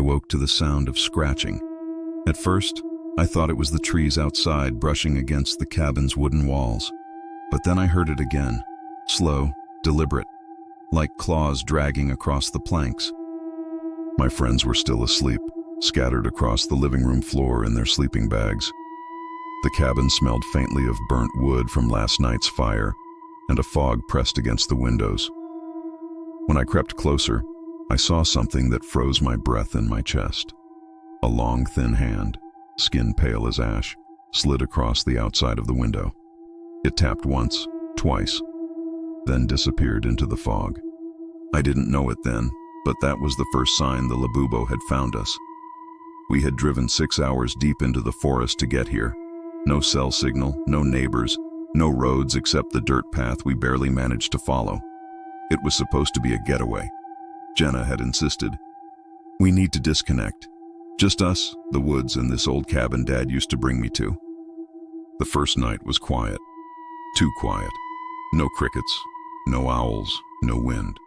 woke to the sound of scratching. At first, I thought it was the trees outside brushing against the cabin's wooden walls. But then I heard it again, slow, deliberate, like claws dragging across the planks. My friends were still asleep, scattered across the living room floor in their sleeping bags. The cabin smelled faintly of burnt wood from last night's fire, and a fog pressed against the windows. When I crept closer, I saw something that froze my breath in my chest. A long, thin hand, skin pale as ash, slid across the outside of the window. It tapped once, twice, then disappeared into the fog. I didn't know it then, but that was the first sign the Labubo had found us. We had driven 6 hours deep into the forest to get here. No cell signal, no neighbors, no roads except the dirt path we barely managed to follow. It was supposed to be a getaway. Jenna had insisted. We need to disconnect. Just us, the woods, and this old cabin Dad used to bring me to. The first night was quiet. Too quiet. No crickets, no owls, no wind.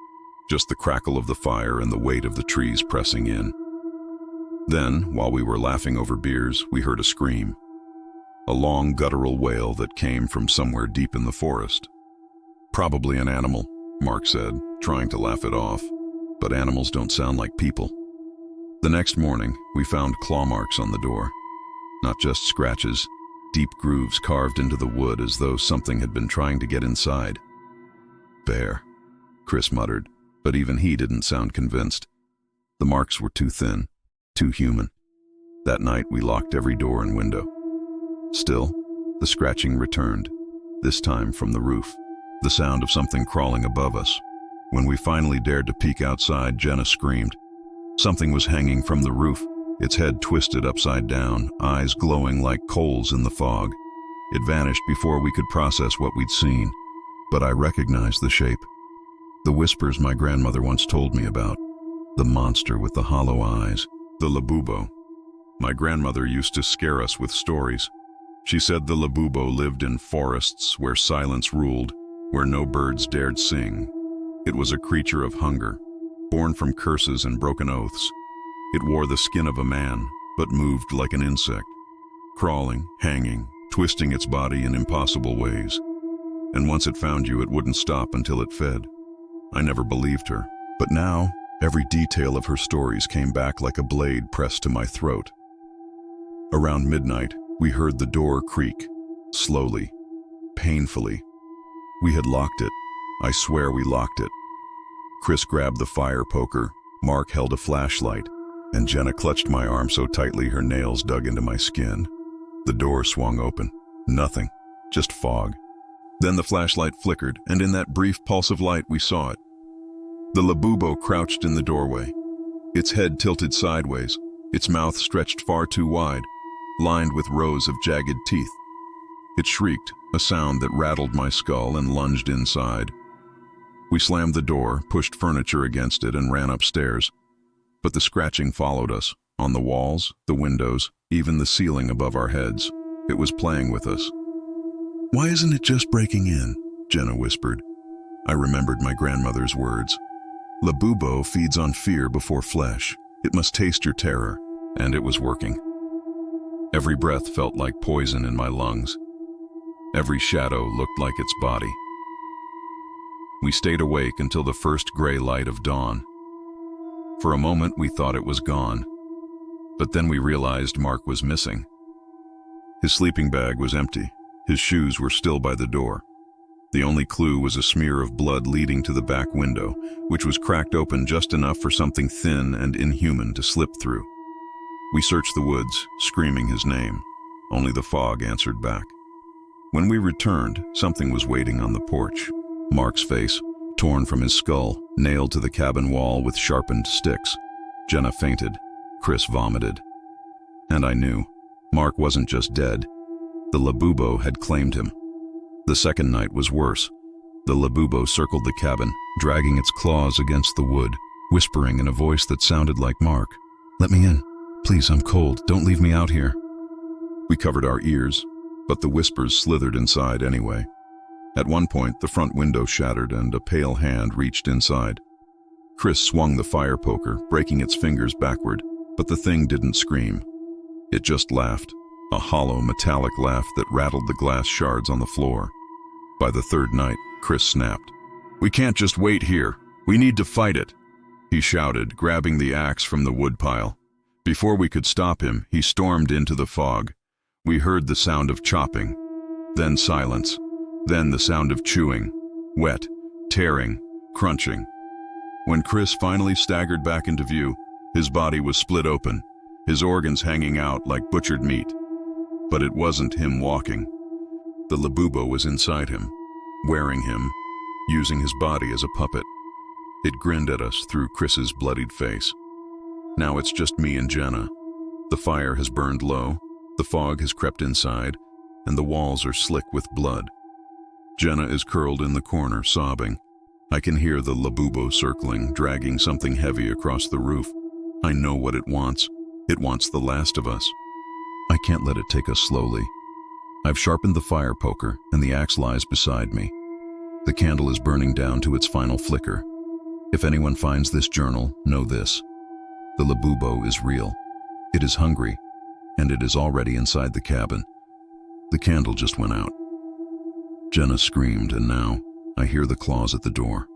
Just the crackle of the fire and the weight of the trees pressing in. Then, while we were laughing over beers, we heard a scream. A long guttural wail that came from somewhere deep in the forest. Probably an animal, Mark said, trying to laugh it off. But animals don't sound like people. The next morning, we found claw marks on the door. Not just scratches, deep grooves carved into the wood as though something had been trying to get inside. Bear, Chris muttered, but even he didn't sound convinced. The marks were too thin, too human. That night, we locked every door and window. Still, the scratching returned, this time from the roof, the sound of something crawling above us. When we finally dared to peek outside, Jenna screamed. Something was hanging from the roof, its head twisted upside down, eyes glowing like coals in the fog. It vanished before we could process what we'd seen, but I recognized the shape. The whispers my grandmother once told me about. The monster with the hollow eyes, the Labubo. My grandmother used to scare us with stories. She said the Labubo lived in forests where silence ruled, where no birds dared sing. It was a creature of hunger, born from curses and broken oaths. It wore the skin of a man, but moved like an insect, crawling, hanging, twisting its body in impossible ways. And once it found you, it wouldn't stop until it fed. I never believed her, but now every detail of her stories came back like a blade pressed to my throat. Around midnight, we heard the door creak, slowly, painfully. We had locked it. I swear we locked it. Chris grabbed the fire poker, Mark held a flashlight, and Jenna clutched my arm so tightly her nails dug into my skin. The door swung open. Nothing, just fog. Then the flashlight flickered, and in that brief pulse of light we saw it. The Labubo crouched in the doorway, its head tilted sideways, its mouth stretched far too wide, lined with rows of jagged teeth. It shrieked, a sound that rattled my skull, and lunged inside. We slammed the door, pushed furniture against it, and ran upstairs. But the scratching followed us, on the walls, the windows, even the ceiling above our heads. It was playing with us. "Why isn't it just breaking in?" Jenna whispered. I remembered my grandmother's words. Labubo feeds on fear before flesh. It must taste your terror, and it was working. Every breath felt like poison in my lungs. Every shadow looked like its body. We stayed awake until the first gray light of dawn. For a moment, we thought it was gone. But then we realized Mark was missing. His sleeping bag was empty. His shoes were still by the door. The only clue was a smear of blood leading to the back window, which was cracked open just enough for something thin and inhuman to slip through. We searched the woods, screaming his name. Only the fog answered back. When we returned, something was waiting on the porch. Mark's face, torn from his skull, nailed to the cabin wall with sharpened sticks. Jenna fainted. Chris vomited. And I knew. Mark wasn't just dead. The Labubo had claimed him. The second night was worse. The Labubo circled the cabin, dragging its claws against the wood, whispering in a voice that sounded like Mark. "Let me in. Please, I'm cold. Don't leave me out here." We covered our ears, but the whispers slithered inside anyway. At one point, the front window shattered and a pale hand reached inside. Chris swung the fire poker, breaking its fingers backward. But the thing didn't scream. It just laughed, a hollow metallic laugh that rattled the glass shards on the floor. By the third night, Chris snapped. "We can't just wait here. We need to fight it," he shouted, grabbing the axe from the woodpile. Before we could stop him, he stormed into the fog. We heard the sound of chopping, then silence, then the sound of chewing, wet, tearing, crunching. When Chris finally staggered back into view, his body was split open, his organs hanging out like butchered meat. But it wasn't him walking. The Labubo was inside him, wearing him, using his body as a puppet. It grinned at us through Chris's bloodied face. Now it's just me and Jenna. The fire has burned low, the fog has crept inside, and the walls are slick with blood. Jenna is curled in the corner, sobbing. I can hear the Labubo circling, dragging something heavy across the roof. I know what it wants. It wants the last of us. I can't let it take us slowly. I've sharpened the fire poker, and the axe lies beside me. The candle is burning down to its final flicker. If anyone finds this journal, know this. The Labubo is real. It is hungry, and it is already inside the cabin. The candle just went out. Jenna screamed, and now I hear the claws at the door.